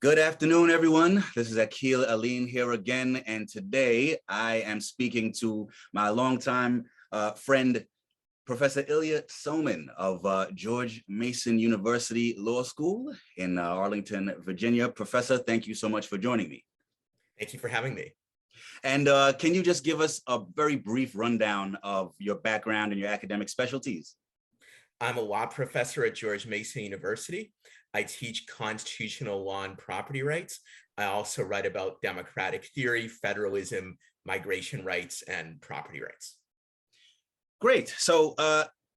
Good afternoon, everyone. This is Akil Aline here again, and today I am speaking to my longtime friend, Professor Ilya Somin of George Mason University Law School in Arlington, Virginia. Professor, thank you so much for joining me. Thank you for having me. And can you just give us a very brief rundown of your background and your academic specialties? I'm a law professor at George Mason University. I teach constitutional law and property rights. I also write about democratic theory, federalism, migration rights, and property rights. Great. So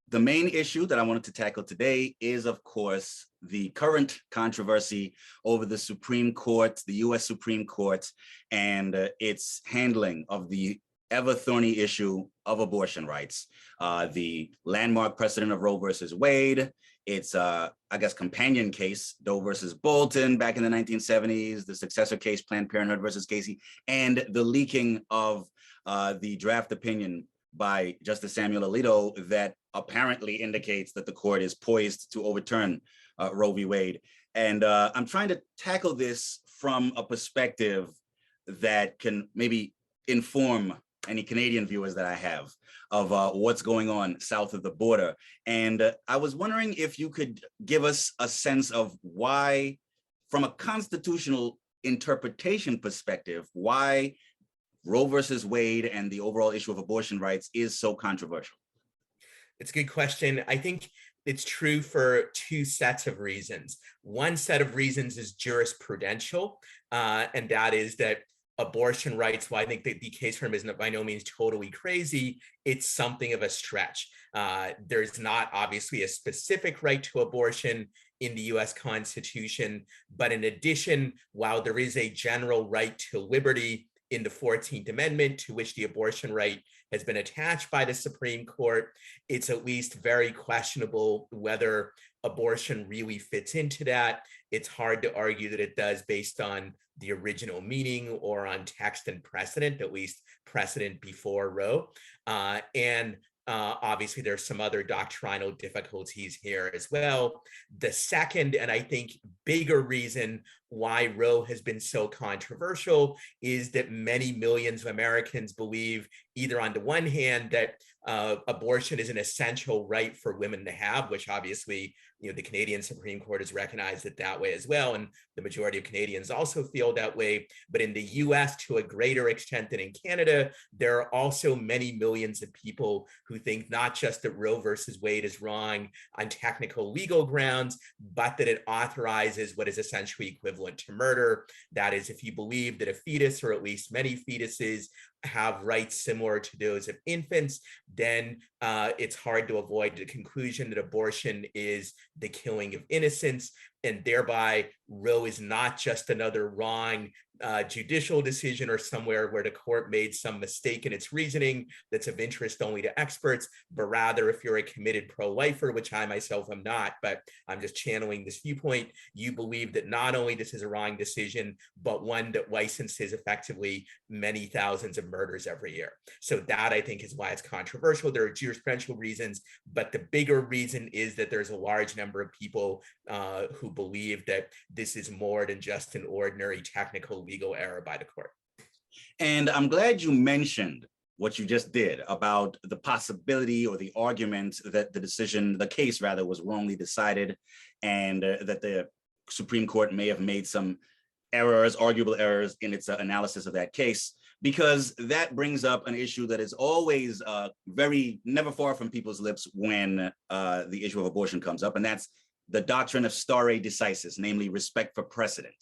the main issue that I wanted to tackle today is, of course, the current controversy over the Supreme Court, the US Supreme Court, and its handling of the ever thorny issue of abortion rights. The landmark precedent of Roe versus Wade, its, I guess, companion case, Doe versus Bolton back in the 1970s, the successor case, Planned Parenthood versus Casey, and the leaking of the draft opinion by Justice Samuel Alito that apparently indicates that the court is poised to overturn Roe v. Wade. And I'm trying to tackle this from a perspective that can maybe inform any Canadian viewers that I have of what's going on south of the border. And I was wondering if you could give us a sense of why, from a constitutional interpretation perspective, why Roe versus Wade and the overall issue of abortion rights is so controversial. It's a good question. I think it's true for two sets of reasons. One set of reasons is jurisprudential, and that is that abortion rights, while I think that the case for him is by no means totally crazy, it's something of a stretch. There's not obviously a specific right to abortion in the US Constitution, but in addition, while there is a general right to liberty in the 14th Amendment, to which the abortion right has been attached by the Supreme Court, it's at least very questionable whether abortion really fits into that. It's hard to argue that it does based on the original meaning or on text and precedent, at least precedent before Roe. Obviously, there's some other doctrinal difficulties here as well. The second, and I think bigger reason why Roe has been so controversial is that many millions of Americans believe, either on the one hand, that abortion is an essential right for women to have, which obviously, the Canadian Supreme Court has recognized it that way as well, and the majority of Canadians also feel that way. But in the US, to a greater extent than in Canada, there are also many millions of people who think not just that Roe versus Wade is wrong on technical legal grounds, but that it authorizes what is essentially equivalent to murder. That is, if you believe that a fetus, or at least many fetuses, have rights similar to those of infants, then it's hard to avoid the conclusion that abortion is the killing of innocents, and thereby Roe is not just another wrong judicial decision or somewhere where the court made some mistake in its reasoning that's of interest only to experts, but rather, if you're a committed pro-lifer, which I myself am not, but I'm just channeling this viewpoint, you believe that not only this is a wrong decision, but one that licenses effectively many thousands of murders every year. So that, I think, is why it's controversial. There are jurisprudential reasons, but the bigger reason is that there's a large number of people who believe that this is more than just an ordinary technical legal error by the court. And I'm glad you mentioned what you just did about the possibility or the argument that the case rather, was wrongly decided, and that the Supreme Court may have made some errors, arguable errors, in its analysis of that case, because that brings up an issue that is always never far from people's lips when the issue of abortion comes up, and that's the doctrine of stare decisis, namely respect for precedent.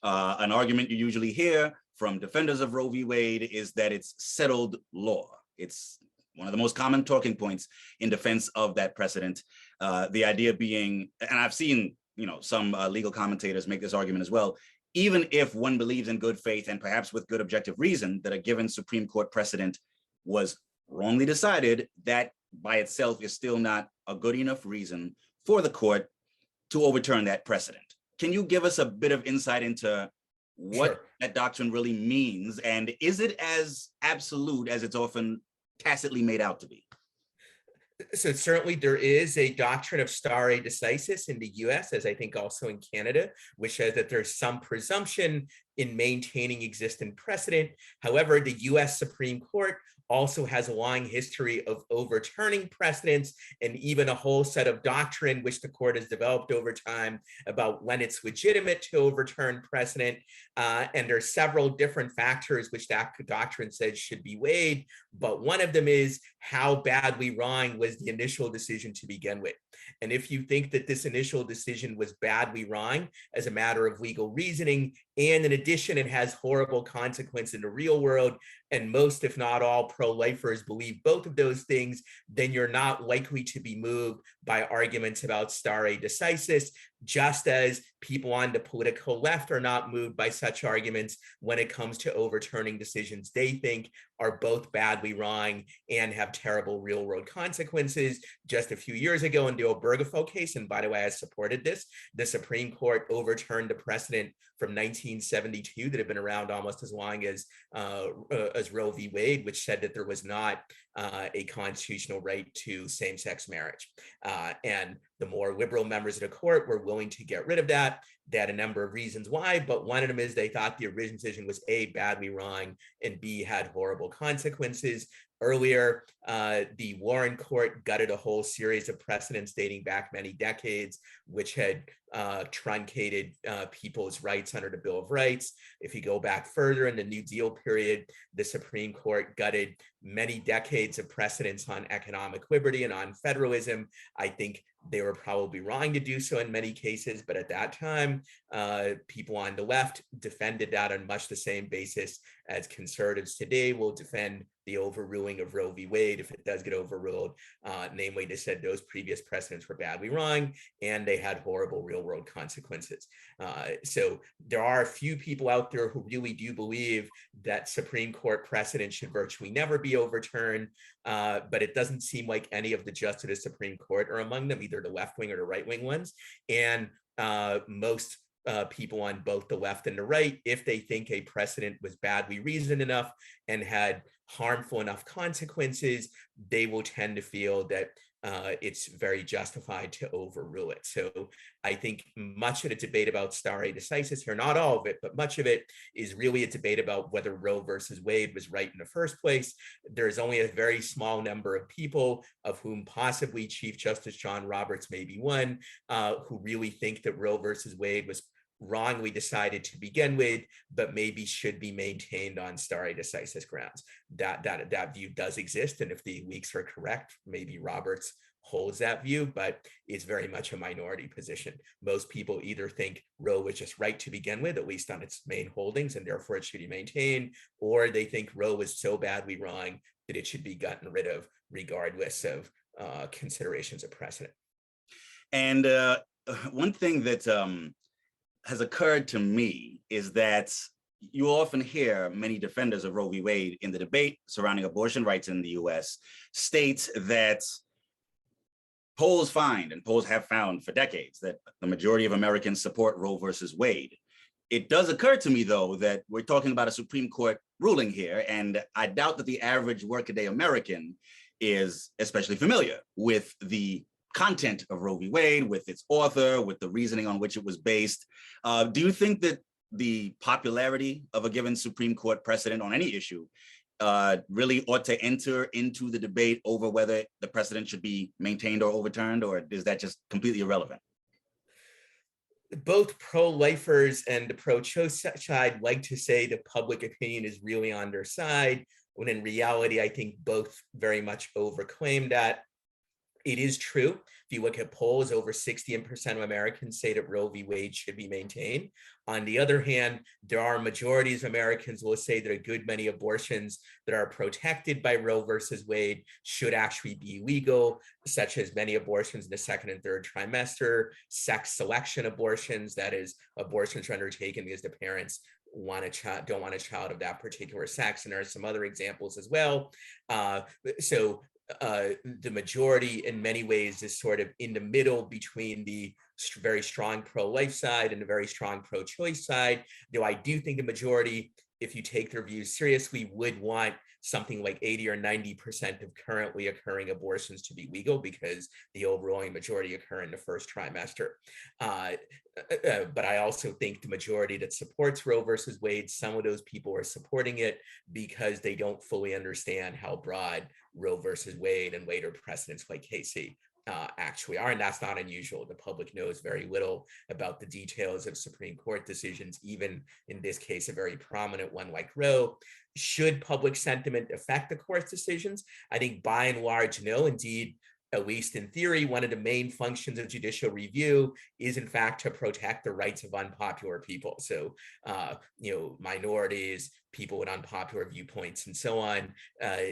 An argument you usually hear from defenders of Roe v. Wade is that it's settled law. It's one of the most common talking points in defense of that precedent. The idea being, and I've seen some legal commentators make this argument as well, even if one believes in good faith and perhaps with good objective reason that a given Supreme Court precedent was wrongly decided, that by itself is still not a good enough reason for the court to overturn that precedent. Can you give us a bit of insight into what that doctrine really means, and is it as absolute as it's often tacitly made out to be? So certainly there is a doctrine of stare decisis in the US, as I think also in Canada, which says that there's some presumption in maintaining existing precedent. However, the US Supreme Court also has a long history of overturning precedents and even a whole set of doctrine which the court has developed over time about when it's legitimate to overturn precedent. And there's several different factors which that doctrine says should be weighed, but one of them is how badly wrong was the initial decision to begin with. And if you think that this initial decision was badly wrong as a matter of legal reasoning, and in addition, it has horrible consequences in the real world, and most, if not all, pro-lifers believe both of those things, then you're not likely to be moved by arguments about stare decisis, just as people on the political left are not moved by such arguments when it comes to overturning decisions they think are both badly wrong and have terrible real world consequences. Just a few years ago in the Obergefell case, and by the way, I supported this, the Supreme Court overturned a precedent from 1972 that had been around almost as long as Roe v. Wade, which said that there was not a constitutional right to same-sex marriage. And the more liberal members of the court were willing to get rid of that. They had a number of reasons why, but one of them is they thought the original decision was A, badly wrong, and B, had horrible consequences. Earlier, the Warren Court gutted a whole series of precedents dating back many decades, which had truncated people's rights under the Bill of Rights. If you go back further in the New Deal period, the Supreme Court gutted many decades of precedents on economic liberty and on federalism. I think they were probably wrong to do so in many cases, but at that time, people on the left defended that on much the same basis as conservatives today will defend the overruling of Roe v. Wade if it does get overruled. Namely, they said those previous precedents were badly wrong and they had horrible real world consequences. So there are a few people out there who really do believe that Supreme Court precedent should virtually never be overturned, but it doesn't seem like any of the justices of the Supreme Court are among them, either the left wing or the right wing ones. And most people on both the left and the right, if they think a precedent was badly reasoned enough and had harmful enough consequences, they will tend to feel that it's very justified to overrule it. So I think much of the debate about stare decisis here, not all of it, but much of it is really a debate about whether Roe versus Wade was right in the first place. There's only a very small number of people, of whom possibly Chief Justice John Roberts may be one, who really think that Roe versus Wade was wrongly decided to begin with, but maybe should be maintained on stare decisis grounds. That view does exist, and if the leaks are correct, maybe Roberts holds that view, but it's very much a minority position. Most people either think Roe was just right to begin with, at least on its main holdings, and therefore it should be maintained, or they think Roe was so badly wrong that it should be gotten rid of, regardless of considerations of precedent. And one thing that has occurred to me is that you often hear many defenders of Roe v. Wade in the debate surrounding abortion rights in the US state that polls find, and polls have found for decades, that the majority of Americans support Roe versus Wade. It does occur to me, though, that we're talking about a Supreme Court ruling here, and I doubt that the average workaday American is especially familiar with the content of Roe v. Wade, with its author, with the reasoning on which it was based. Do you think that the popularity of a given Supreme Court precedent on any issue really ought to enter into the debate over whether the precedent should be maintained or overturned, or is that just completely irrelevant? Both pro-lifers and the pro-choice side like to say the public opinion is really on their side, when in reality, I think both very much overclaim that. It is true. If you look at polls, over 60% of Americans say that Roe v. Wade should be maintained. On the other hand, there are majorities of Americans who will say that a good many abortions that are protected by Roe versus Wade should actually be legal, such as many abortions in the second and third trimester, sex selection abortions, that is, abortions are undertaken because the parents don't want a child of that particular sex. And there are some other examples as well. The majority in many ways is sort of in the middle between the very strong pro-life side and the very strong pro-choice side, though I do think the majority if you take their views seriously, would want something like 80 or 90% of currently occurring abortions to be legal because the overwhelming majority occur in the first trimester. But I also think the majority that supports Roe versus Wade, some of those people are supporting it because they don't fully understand how broad Roe versus Wade and later precedents like Casey actually are. And that's not unusual. The public knows very little about the details of Supreme Court decisions, even in this case, a very prominent one like Roe. Should public sentiment affect the court's decisions? I think by and large, no. Indeed, at least in theory, one of the main functions of judicial review is in fact to protect the rights of unpopular people. So, minorities, people with unpopular viewpoints and so on.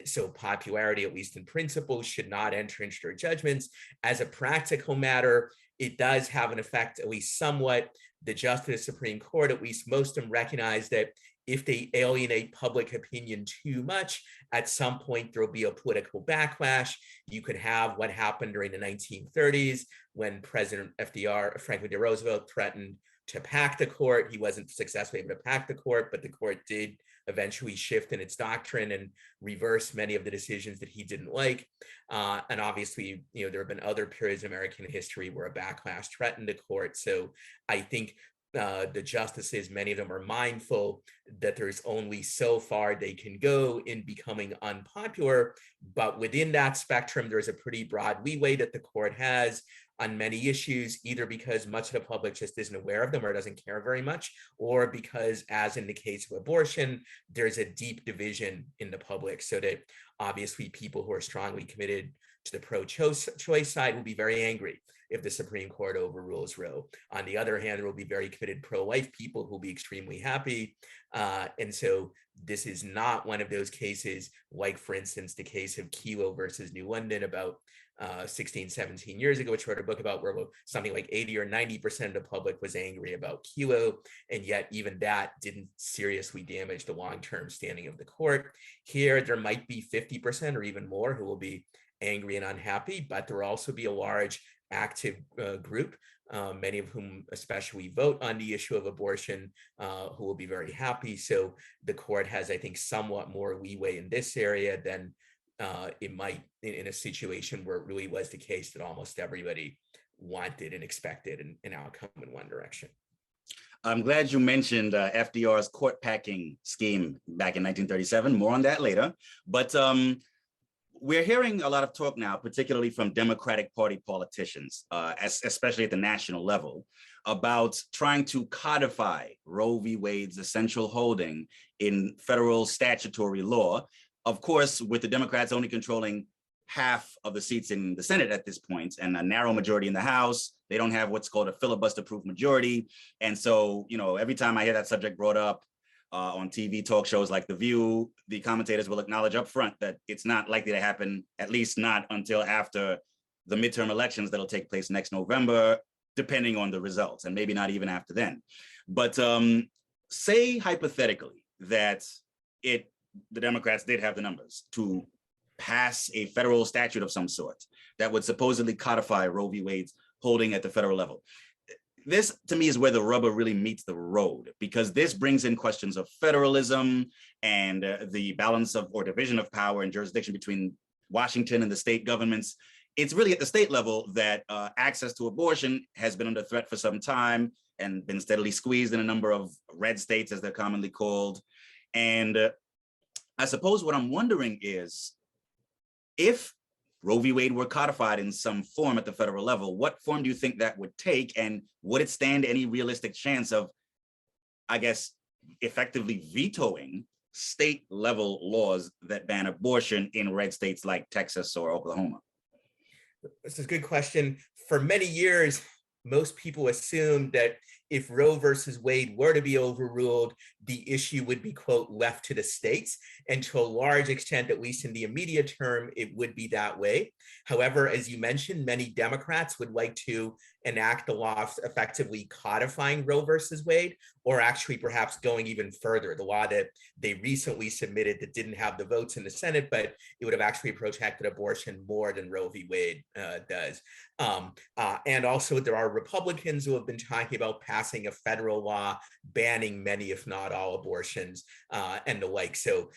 So popularity, at least in principle, should not enter into their judgments. As a practical matter, it does have an effect, at least somewhat. The justice of the Supreme Court, at least most of them, recognize that if they alienate public opinion too much, at some point there'll be a political backlash. You could have what happened during the 1930s when President Franklin D. Roosevelt, threatened to pack the court. He wasn't successfully able to pack the court, but the court did eventually shift in its doctrine and reverse many of the decisions that he didn't like. And obviously, there have been other periods in American history where a backlash threatened the court. So I think the justices, many of them are mindful that there's only so far they can go in becoming unpopular, but within that spectrum, there's a pretty broad leeway that the court has on many issues, either because much of the public just isn't aware of them or doesn't care very much, or because, as in the case of abortion, there's a deep division in the public, so that obviously people who are strongly committed to the pro-choice side will be very angry if the Supreme Court overrules Roe. On the other hand, there will be very committed pro-life people who will be extremely happy. And so this is not one of those cases like, for instance, the case of Kelo versus New London about 16, 17 years ago, which wrote a book about where something like 80 or 90% of the public was angry about Kelo, and yet even that didn't seriously damage the long-term standing of the court. Here, there might be 50% or even more who will be angry and unhappy, but there will also be a large active group, many of whom especially vote on the issue of abortion, who will be very happy. So the court has, I think, somewhat more leeway in this area than it might in a situation where it really was the case that almost everybody wanted and expected an outcome in one direction. I'm glad you mentioned FDR's court packing scheme back in 1937. More on that later. But we're hearing a lot of talk now, particularly from Democratic Party politicians, especially at the national level, about trying to codify Roe v. Wade's essential holding in federal statutory law. Of course, with the Democrats only controlling half of the seats in the Senate at this point and a narrow majority in the House, they don't have what's called a filibuster-proof majority. And so, every time I hear that subject brought up on TV talk shows like The View, the commentators will acknowledge up front that it's not likely to happen, at least not until after the midterm elections that'll take place next November, depending on the results, and maybe not even after then. But say hypothetically that the Democrats did have the numbers to pass a federal statute of some sort that would supposedly codify Roe v. Wade's holding at the federal level. This, to me, is where the rubber really meets the road, because this brings in questions of federalism and the balance of or division of power and jurisdiction between Washington and the state governments. It's really at the state level that access to abortion has been under threat for some time and been steadily squeezed in a number of red states, as they're commonly called. And I suppose what I'm wondering is, if Roe v. Wade were codified in some form at the federal level, what form do you think that would take? And would it stand any realistic chance of, I guess, effectively vetoing state level laws that ban abortion in red states like Texas or Oklahoma? This is a good question. For many years, most people assumed that if Roe versus Wade were to be overruled, the issue would be, quote, left to the states. And to a large extent, at least in the immediate term, it would be that way. However, as you mentioned, many Democrats would like to enact the law effectively codifying Roe versus Wade, or actually perhaps going even further. The law that they recently submitted that didn't have the votes in the Senate, but it would have actually protected abortion more than Roe v. Wade does. And also there are Republicans who have been talking about passing a federal law banning many, if not all, abortions and the like. So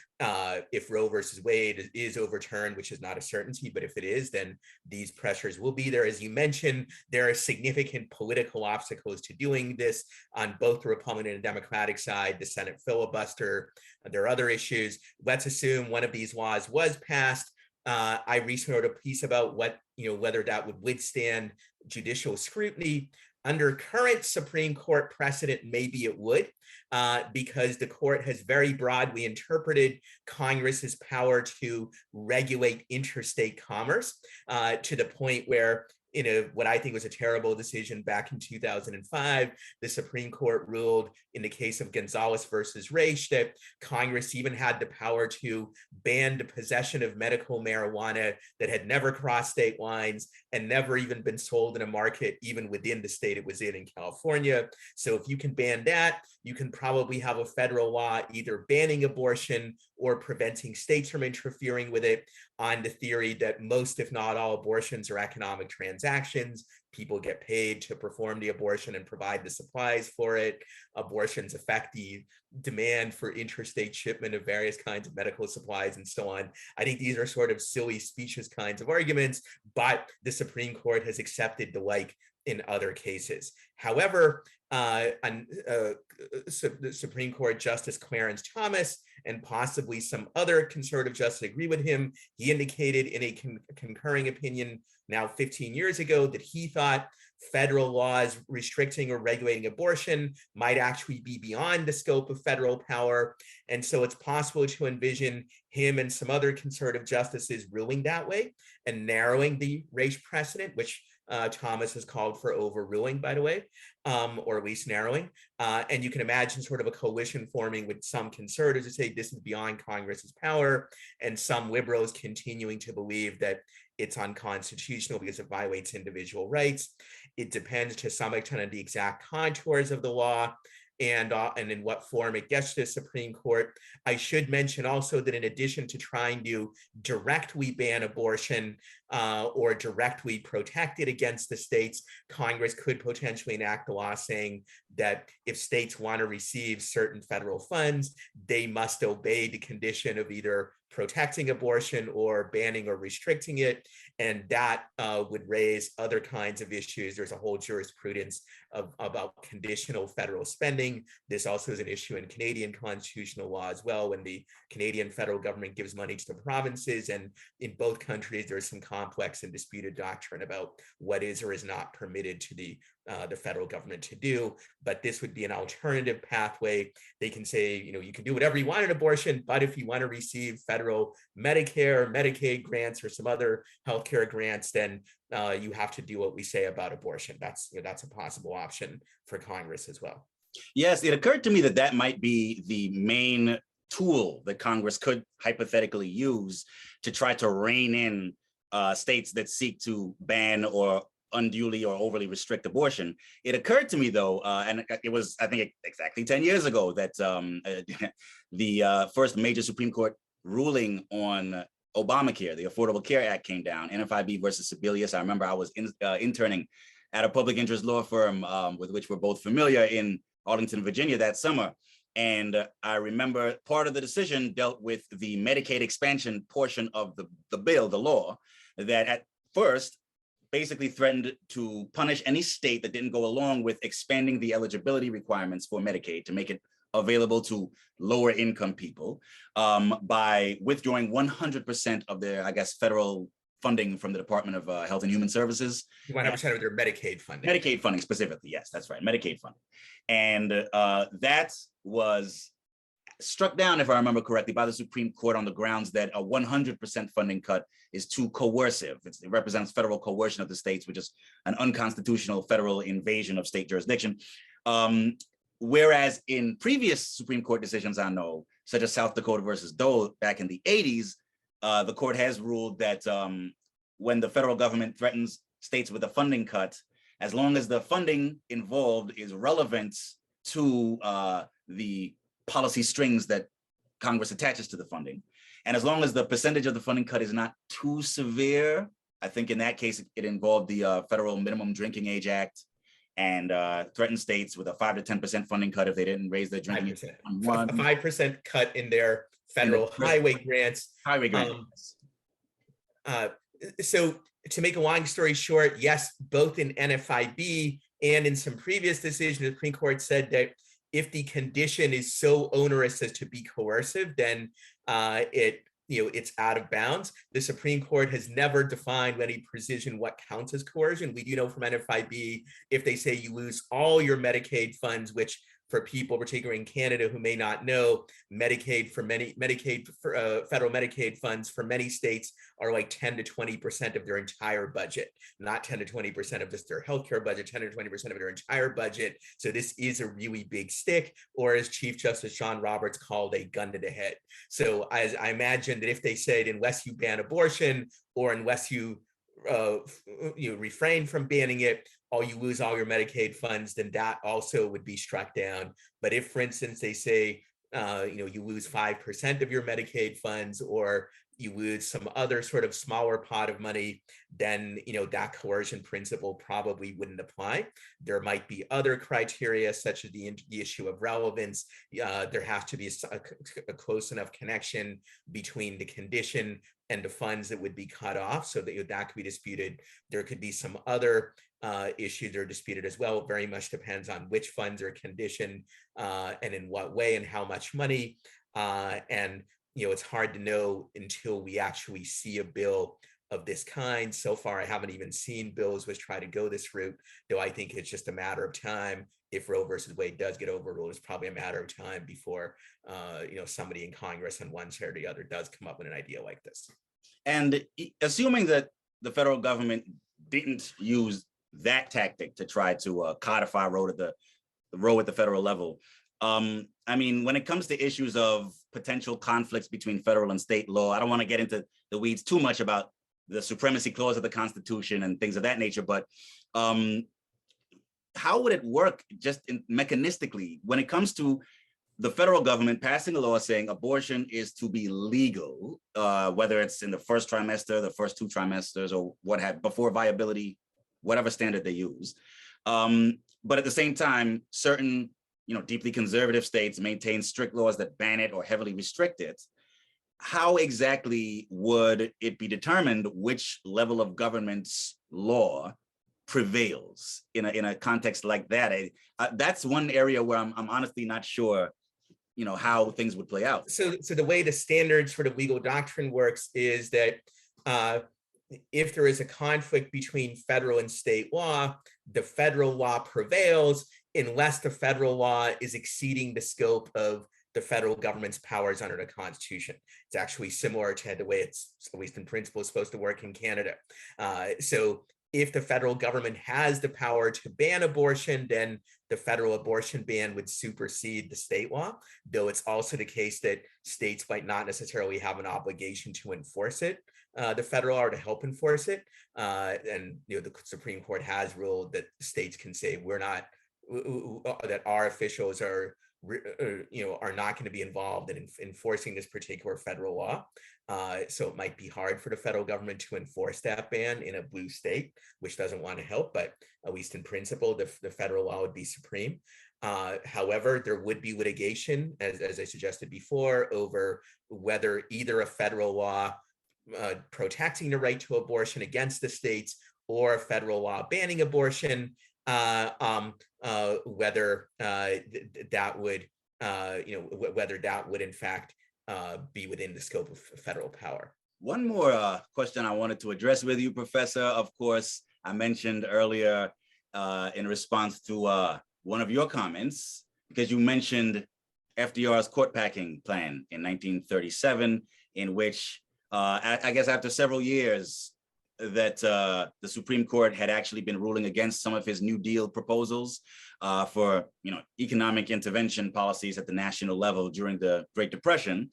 if Roe versus Wade is overturned, which is not a certainty, but if it is, then these pressures will be there. As you mentioned, there are significant political obstacles to doing this on both the Republican and Democratic side, the Senate filibuster. There are other issues. Let's assume one of these laws was passed. I recently wrote a piece about whether that would withstand judicial scrutiny. Under current Supreme Court precedent, maybe it would, because the court has very broadly interpreted Congress's power to regulate interstate commerce to the point where, what I think was a terrible decision back in 2005, the Supreme Court ruled in the case of Gonzalez versus Raich that Congress even had the power to ban the possession of medical marijuana that had never crossed state lines and never even been sold in a market even within the state it was in California. So if you can ban that, you can probably have a federal law either banning abortion or preventing states from interfering with it, on the theory that most, if not all, abortions are economic transactions. People get paid to perform the abortion and provide the supplies for it. Abortions affect the demand for interstate shipment of various kinds of medical supplies and so on. I think these are sort of silly, specious kinds of arguments, but the Supreme Court has accepted the like in other cases. However, the Supreme Court Justice Clarence Thomas and possibly some other conservative justices agree with him. He indicated in a concurring opinion now 15 years ago that he thought federal laws restricting or regulating abortion might actually be beyond the scope of federal power. And so it's possible to envision him and some other conservative justices ruling that way and narrowing the Raich precedent, which Thomas has called for overruling, by the way, or at least narrowing. And you can imagine sort of a coalition forming with some conservatives who say this is beyond Congress's power, and some liberals continuing to believe that it's unconstitutional because it violates individual rights. It depends to some extent on the exact contours of the law and in what form it gets to the Supreme Court. I should mention also that in addition to trying to directly ban abortion or directly protect it against the states, Congress could potentially enact a law saying that if states want to receive certain federal funds, they must obey the condition of either protecting abortion or banning or restricting it. And that would raise other kinds of issues. There's a whole jurisprudence about conditional federal spending. This also is an issue in Canadian constitutional law as well, when the Canadian federal government gives money to the provinces. And in both countries, there's some complex and disputed doctrine about what is or is not permitted to the federal government to do. But this would be an alternative pathway. They can say, you can do whatever you want in abortion, but if you want to receive federal Medicare, Medicaid grants, or some other healthcare grants, then you have to do what we say about abortion. That's a possible option for Congress as well. Yes, it occurred to me that that might be the main tool that Congress could hypothetically use to try to rein in states that seek to ban or unduly or overly restrict abortion. It occurred to me, though, and it was, I think, exactly 10 years ago that the first major Supreme Court ruling on Obamacare, the Affordable Care Act, came down, NFIB versus Sebelius. I remember I was interning at a public interest law firm with which we're both familiar in Arlington, Virginia that summer. And I remember part of the decision dealt with the Medicaid expansion portion of the bill, the law, that at first basically threatened to punish any state that didn't go along with expanding the eligibility requirements for Medicaid to make it available to lower income people by withdrawing 100% of their, I guess, federal funding from the Department of Health and Human Services. 100% of their Medicaid funding. Medicaid funding specifically, yes, that's right, Medicaid funding. And that was struck down, if I remember correctly, by the Supreme Court on the grounds that a 100% funding cut is too coercive. It represents federal coercion of the states, which is an unconstitutional federal invasion of state jurisdiction. Whereas in previous Supreme Court decisions I know, such as South Dakota versus Doe back in the 80s, the court has ruled that when the federal government threatens states with a funding cut, as long as the funding involved is relevant to the policy strings that Congress attaches to the funding, and as long as the percentage of the funding cut is not too severe, I think in that case it involved the Federal Minimum Drinking Age Act and threatened states with a 5 to 10% funding cut if they didn't raise their drinking 5%. age. A 5% cut in their In the federal highway grants. highway grants. So to make a long story short, yes, both in NFIB and in some previous decisions, the Supreme Court said that if the condition is so onerous as to be coercive, then it's out of bounds. The Supreme Court has never defined with any precision what counts as coercion. We do know from NFIB, if they say you lose all your Medicaid funds, which for people, particularly in Canada, who may not know, federal Medicaid funds for many states are like 10 to 20% of their entire budget, not 10 to 20% of just their healthcare budget, 10 to 20% of their entire budget. So this is a really big stick, or as Chief Justice John Roberts called, a gun to the head. So as I imagine that if they said, unless you ban abortion or unless you refrain from banning it, or you lose all your Medicaid funds, then that also would be struck down. But if, for instance, they say, you lose 5% of your Medicaid funds, or you lose some other sort of smaller pot of money, then, that coercion principle probably wouldn't apply. There might be other criteria, such as the issue of relevance. There has to be a close enough connection between the condition and the funds that would be cut off, so that that could be disputed. There could be some other issues that are disputed as well. It very much depends on which funds are conditioned and in what way and how much money. And it's hard to know until we actually see a bill of this kind. So far, I haven't even seen bills which try to go this route, though I think it's just a matter of time. If Roe versus Wade does get overruled, it's probably a matter of time before somebody in Congress on one side or the other does come up with an idea like this. And assuming that the federal government didn't use that tactic to try to codify Roe at the federal level, I mean, when it comes to issues of potential conflicts between federal and state law, I don't want to get into the weeds too much about the supremacy clause of the Constitution and things of that nature, but how would it work just mechanistically when it comes to the federal government passing a law saying abortion is to be legal, whether it's in the first trimester, the first 2 trimesters, or what have, before viability, whatever standard they use. But at the same time, certain deeply conservative states maintain strict laws that ban it or heavily restrict it. How exactly would it be determined which level of government's law prevails in a context like that? That's one area where I'm honestly not sure how things would play out. So the way the standard sort of legal doctrine works is that if there is a conflict between federal and state law, the federal law prevails unless the federal law is exceeding the scope of the federal government's powers under the Constitution. It's actually similar to the way it's, at least in principle, is supposed to work in Canada. So if the federal government has the power to ban abortion, then the federal abortion ban would supersede the state law, though it's also the case that states might not necessarily have an obligation to enforce it, the federal law, or to help enforce it. And the Supreme Court has ruled that states can say that our officials are not going to be involved in enforcing this particular federal law. So it might be hard for the federal government to enforce that ban in a blue state, which doesn't want to help, but at least in principle, the federal law would be supreme. However, there would be litigation, as I suggested before, over whether either a federal law protecting the right to abortion against the states or a federal law banning abortion, whether that would in fact be within the scope of federal power. One more question I wanted to address with you, Professor. Of course, I mentioned earlier in response to one of your comments, because you mentioned FDR's court packing plan in 1937, in which I guess after several years that the Supreme Court had actually been ruling against some of his New Deal proposals for economic intervention policies at the national level during the Great Depression.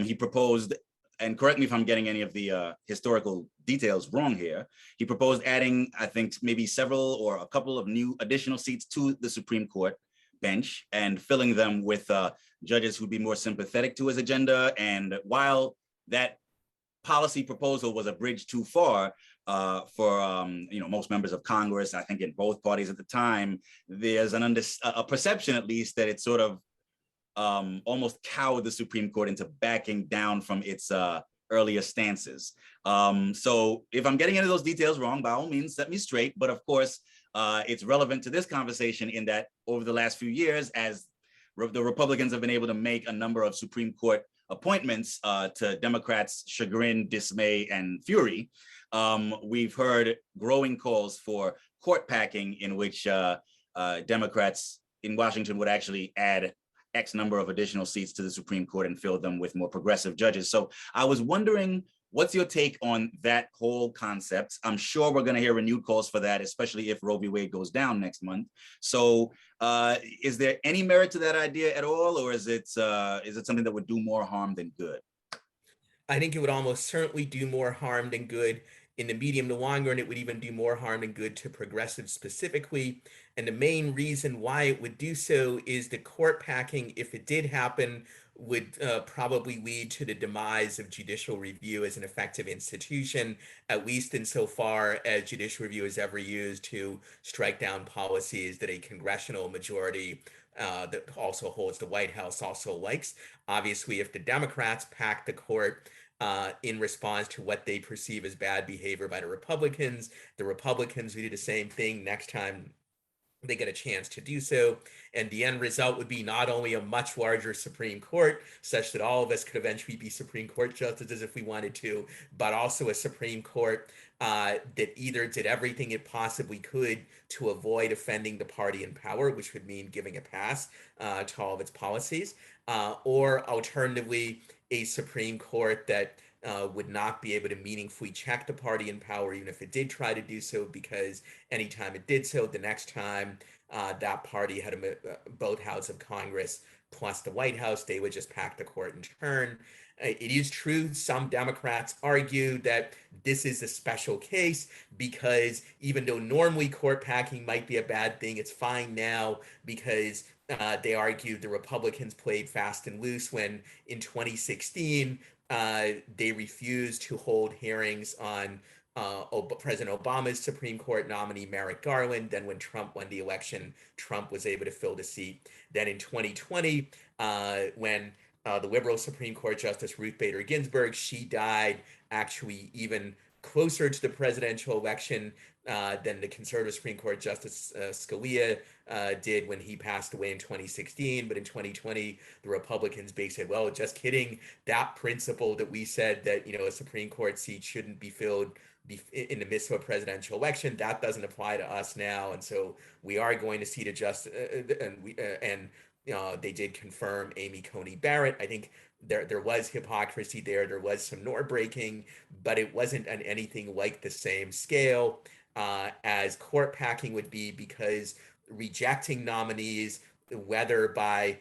He proposed, and correct me if I'm getting any of the historical details wrong here, he proposed adding, I think, maybe several or a couple of new additional seats to the Supreme Court bench and filling them with judges who'd be more sympathetic to his agenda. And while that policy proposal was a bridge too far, for most members of Congress. I think in both parties at the time, there's a perception, at least, that it sort of almost cowed the Supreme Court into backing down from its earlier stances. So if I'm getting into those details wrong, by all means, set me straight. But of course, it's relevant to this conversation in that over the last few years, as the Republicans have been able to make a number of Supreme Court appointments to Democrats' chagrin, dismay, and fury, we've heard growing calls for court packing, in which Democrats in Washington would actually add X number of additional seats to the Supreme Court and fill them with more progressive judges. So I was wondering, what's your take on that whole concept? I'm sure we're going to hear renewed calls for that, especially if Roe v. Wade goes down next month. So is there any merit to that idea at all, or is it something that would do more harm than good? I think it would almost certainly do more harm than good. In the medium to long run, it would even do more harm than good to progressives specifically. And the main reason why it would do so is the court packing, if it did happen, would probably lead to the demise of judicial review as an effective institution, at least insofar as judicial review is ever used to strike down policies that a congressional majority that also holds the White House also likes. Obviously, if the Democrats pack the court in response to what they perceive as bad behavior by the Republicans will do the same thing next time they get a chance to do so. And the end result would be not only a much larger Supreme Court, such that all of us could eventually be Supreme Court justices if we wanted to, but also a Supreme Court that either did everything it possibly could to avoid offending the party in power, which would mean giving a pass to all of its policies, or alternatively, a Supreme Court that would not be able to meaningfully check the party in power, even if it did try to do so, because anytime it did so, the next time that party had both houses of Congress plus the White House, they would just pack the court in turn. It is true, some Democrats argue that this is a special case because even though normally court packing might be a bad thing, it's fine now because they argue the Republicans played fast and loose when in 2016 they refused to hold hearings on President Obama's Supreme Court nominee, Merrick Garland. Then when Trump won the election, Trump was able to fill the seat. Then in 2020, when the liberal Supreme Court Justice Ruth Bader Ginsburg, she died actually even closer to the presidential election than the conservative Supreme Court Justice Scalia did when he passed away in 2016. But in 2020, the Republicans basically said, well, just kidding. That principle that we said that, a Supreme Court seat shouldn't be filled in the midst of a presidential election, that doesn't apply to us now. And so we are going to see the justice, and they did confirm Amy Coney Barrett. I think there was hypocrisy there. There was some norm breaking, but it wasn't on anything like the same scale as court packing would be, because rejecting nominees, whether by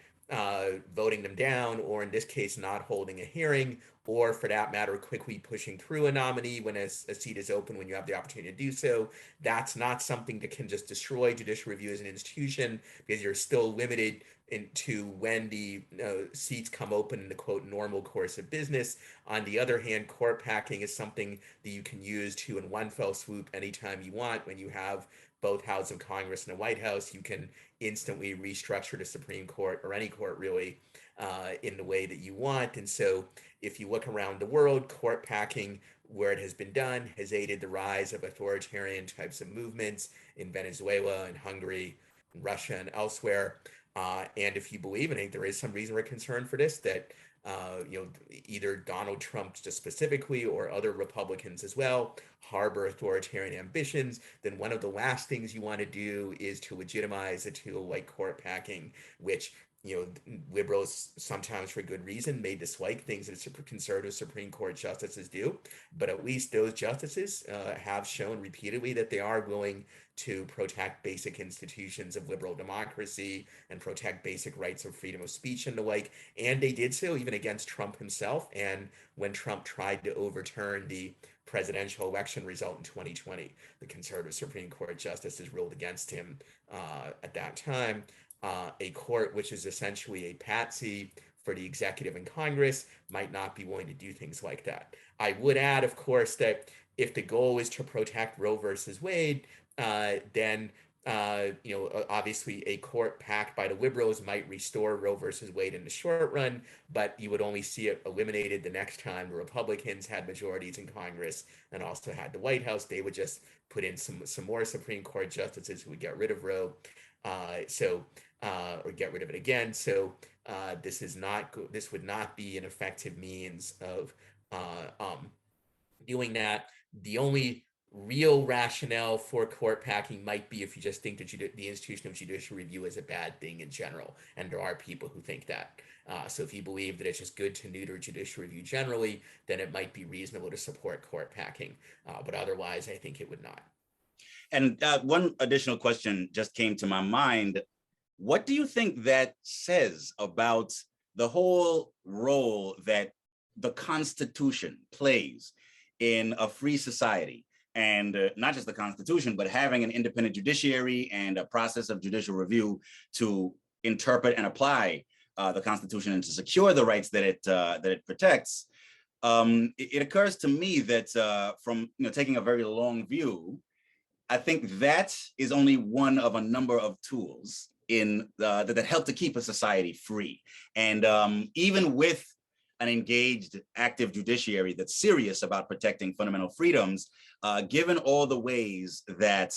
voting them down or in this case not holding a hearing, or for that matter quickly pushing through a nominee when a seat is open when you have the opportunity to do so, that's not something that can just destroy judicial review as an institution, because you're still limited into when the seats come open in the quote normal course of business. On the other hand, court packing is something that you can use to in one fell swoop anytime you want. When you have both houses of Congress and the White House, you can instantly restructure the Supreme Court, or any court really, in the way that you want. And so if you look around the world, court packing, where it has been done, has aided the rise of authoritarian types of movements in Venezuela and Hungary, and Russia, and elsewhere. And if you believe, and I think there is some reason for concern for this, that either Donald Trump just specifically or other Republicans as well harbor authoritarian ambitions, then one of the last things you want to do is to legitimize a tool like court packing, which liberals sometimes for good reason may dislike things that conservative Supreme Court justices do, but at least those justices have shown repeatedly that they are willing to protect basic institutions of liberal democracy and protect basic rights of freedom of speech and the like. And they did so even against Trump himself. And when Trump tried to overturn the presidential election result in 2020, the conservative Supreme Court justices ruled against him at that time. A court which is essentially a patsy for the executive and Congress might not be willing to do things like that. I would add, of course, that if the goal is to protect Roe versus Wade, then obviously a court packed by the liberals might restore Roe versus Wade in the short run, but you would only see it eliminated the next time the Republicans had majorities in Congress and also had the White House. They would just put in some more Supreme Court justices who would get rid of Roe, or get rid of it again. So this would not be an effective means of doing that. The only real rationale for court packing might be if you just think that the institution of judicial review is a bad thing in general, and there are people who think that. So if you believe that it's just good to neuter judicial review generally, then it might be reasonable to support court packing. But otherwise, I think it would not. And one additional question just came to my mind. What do you think that says about the whole role that the Constitution plays in a free society? And not just the Constitution, but having an independent judiciary and a process of judicial review to interpret and apply the Constitution and to secure the rights that it protects. It occurs to me that from taking a very long view, I think that is only one of a number of tools that help to keep a society free. And even with an engaged, active judiciary that's serious about protecting fundamental freedoms, given all the ways that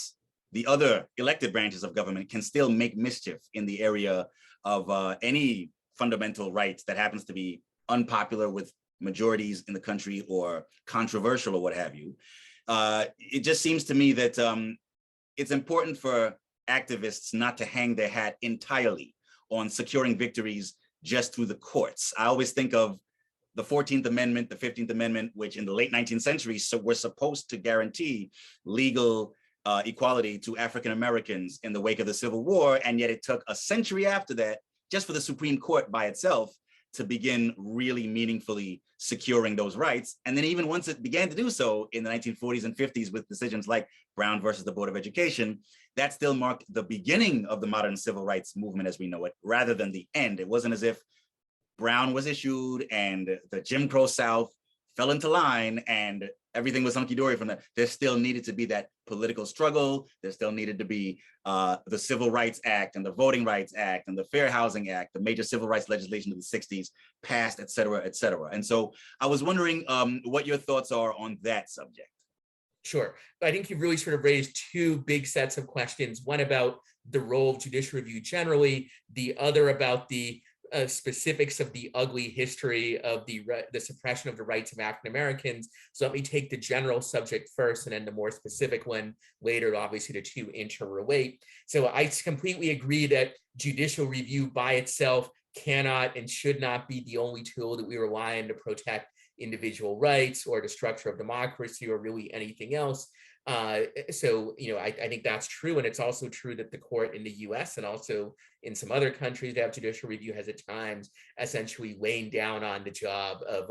the other elected branches of government can still make mischief in the area of any fundamental rights that happens to be unpopular with majorities in the country or controversial or what have you, it just seems to me that it's important for activists not to hang their hat entirely on securing victories just through the courts. I always think of the 14th Amendment, the 15th Amendment, which in the late 19th century were supposed to guarantee legal equality to African Americans in the wake of the Civil War. And yet it took a century after that, just for the Supreme Court by itself to begin really meaningfully securing those rights. And then even once it began to do so in the 1940s and 50s with decisions like Brown versus the Board of Education, that still marked the beginning of the modern civil rights movement as we know it, rather than the end. It wasn't as if Brown was issued and the Jim Crow South fell into line and everything was hunky-dory from that. There still needed to be that political struggle. There still needed to be the Civil Rights Act and the Voting Rights Act and the Fair Housing Act, the major civil rights legislation of the 60s passed, et cetera, et cetera. And so I was wondering what your thoughts are on that subject. Sure. I think you've really sort of raised two big sets of questions, one about the role of judicial review generally, the other about the specifics of the ugly history of the suppression of the rights of African Americans. So let me take the general subject first and then the more specific one later. Obviously, the two interrelate. So I completely agree that judicial review by itself cannot and should not be the only tool that we rely on to protect individual rights or the structure of democracy or really anything else. I think that's true. And it's also true that the court in the US and also in some other countries that have judicial review has at times essentially laying down on the job of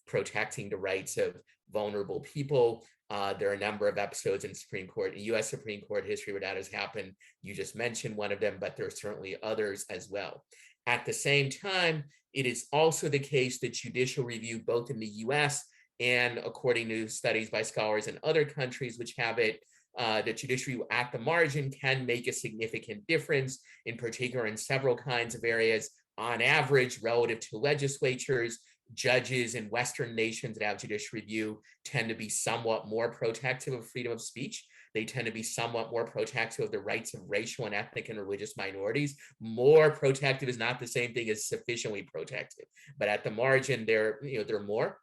protecting the rights of vulnerable people. There are a number of episodes in Supreme Court, in US Supreme Court history where that has happened. You just mentioned one of them, but there are certainly others as well. At the same time, it is also the case that judicial review, both in the US and according to studies by scholars in other countries which have it, that judicial review at the margin can make a significant difference, in particular in several kinds of areas. On average, relative to legislatures, judges in Western nations that have judicial review tend to be somewhat more protective of freedom of speech. They tend to be somewhat more protective of the rights of racial and ethnic and religious minorities. More protective is not the same thing as sufficiently protective, but at the margin, they're more.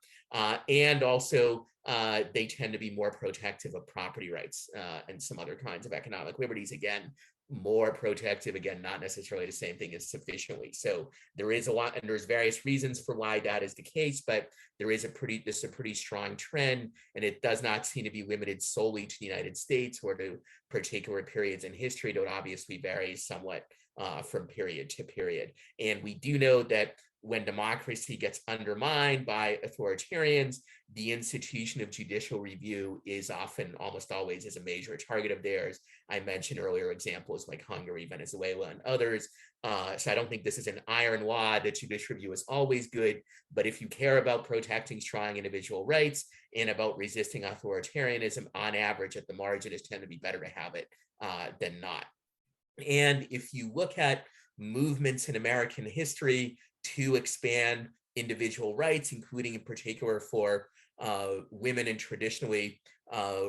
And also, they tend to be more protective of property rights and some other kinds of economic liberties. Again, more protective, again, not necessarily the same thing as sufficiently. So there is a lot, and there's various reasons for why that is the case, but there is this is a pretty strong trend, and it does not seem to be limited solely to the United States or to particular periods in history. It obviously varies somewhat from period to period. And we do know that when democracy gets undermined by authoritarians, the institution of judicial review is often, almost always, is a major target of theirs. I mentioned earlier examples like Hungary, Venezuela, and others. So I don't think this is an iron law that judicial review is always good, but if you care about protecting strong individual rights and about resisting authoritarianism, on average, at the margin, it's tend to be better to have it than not. And if you look at movements in American history to expand individual rights, including in particular for women and traditionally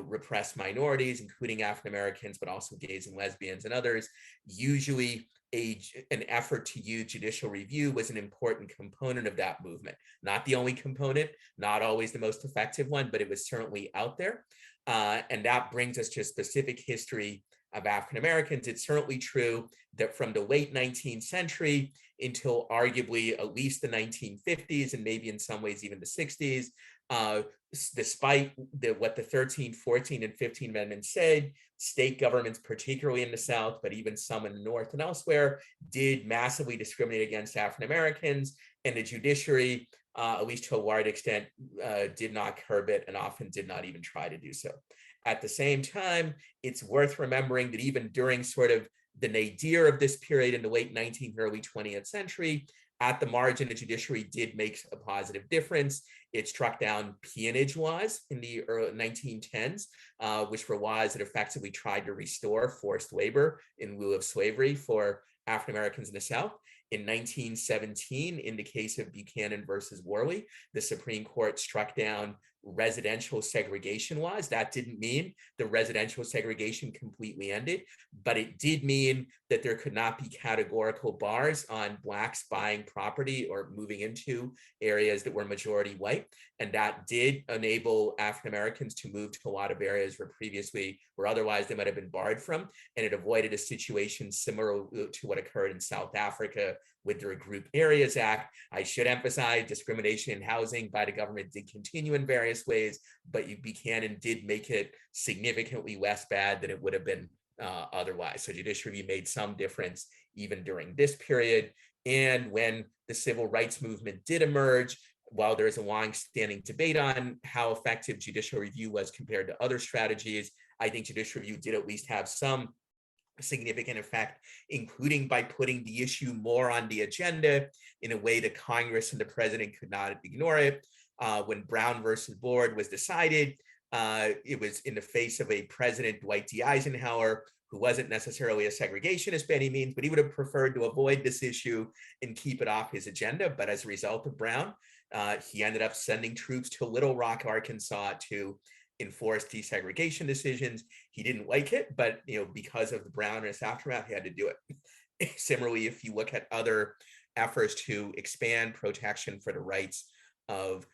repressed minorities, including African Americans, but also gays and lesbians and others, usually an effort to use judicial review was an important component of that movement. Not the only component, not always the most effective one, but it was certainly out there. And that brings us to a specific history of African Americans. It's certainly true that from the late 19th century until arguably at least the 1950s, and maybe in some ways even the 60s, despite what the 13th, 14th, and 15th Amendments said, state governments, particularly in the South, but even some in the North and elsewhere, did massively discriminate against African Americans, and the judiciary, at least to a wide extent, did not curb it and often did not even try to do so. At the same time, it's worth remembering that even during sort of the nadir of this period in the late 19th, early 20th century, at the margin, the judiciary did make a positive difference. It struck down peonage laws in the early 1910s, which were laws that effectively tried to restore forced labor in lieu of slavery for African Americans in the South. In 1917, in the case of Buchanan versus Worley, the Supreme Court struck down residential segregation laws. That didn't mean the residential segregation completely ended, but it did mean that there could not be categorical bars on Blacks buying property or moving into areas that were majority white. And that did enable African Americans to move to a lot of areas where otherwise they might have been barred from. And it avoided a situation similar to what occurred in South Africa with their Group Areas Act. I should emphasize discrimination in housing by the government did continue in various ways, but Buchanan did make it significantly less bad than it would have been otherwise. So judicial review made some difference even during this period. And when the civil rights movement did emerge, while there's a long-standing debate on how effective judicial review was compared to other strategies, I think judicial review did at least have some significant effect, including by putting the issue more on the agenda in a way that Congress and the president could not ignore it. When Brown versus Board was decided, it was in the face of a president, Dwight D. Eisenhower, who wasn't necessarily a segregationist by any means, but he would have preferred to avoid this issue and keep it off his agenda. But as a result of Brown, he ended up sending troops to Little Rock, Arkansas to enforce desegregation decisions. He didn't like it, but because of the Brown and its aftermath, he had to do it. Similarly, if you look at other efforts to expand protection for the rights of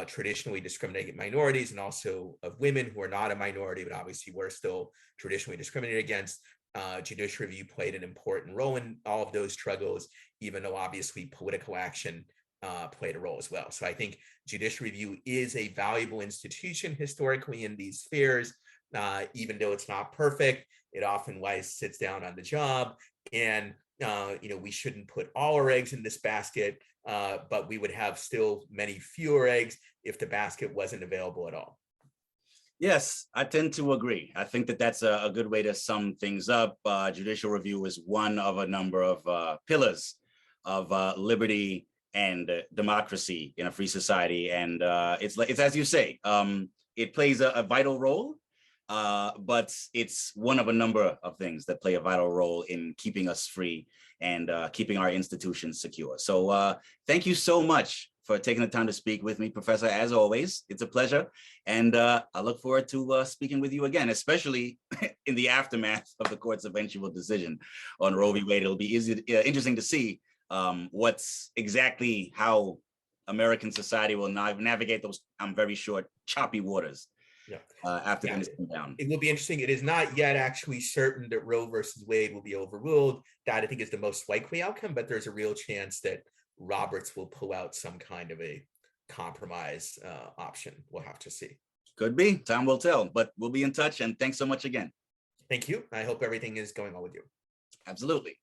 traditionally discriminated minorities and also of women who are not a minority, but obviously were still traditionally discriminated against, judicial review played an important role in all of those struggles, even though obviously political action played a role as well. So I think judicial review is a valuable institution historically in these spheres, even though it's not perfect. It often sits down on the job, and we shouldn't put all our eggs in this basket, but we would have still many fewer eggs if the basket wasn't available at all. Yes, I tend to agree. I think that that's a good way to sum things up. Judicial review is one of a number of pillars of liberty and democracy in a free society. And it's as you say, it plays a vital role, but it's one of a number of things that play a vital role in keeping us free and keeping our institutions secure. So thank you so much for taking the time to speak with me, Professor. As always, it's a pleasure. And I look forward to speaking with you again, especially in the aftermath of the court's eventual decision on Roe v. Wade. It'll be interesting to see what's exactly how American society will navigate those, I'm very sure, choppy waters after things come down. It will be interesting. It is not yet actually certain that Roe versus Wade will be overruled. That I think is the most likely outcome, but there's a real chance that Roberts will pull out some kind of a compromise option. We'll have to see. Could be. Time will tell, but we'll be in touch. And thanks so much again. Thank you. I hope everything is going well with you. Absolutely.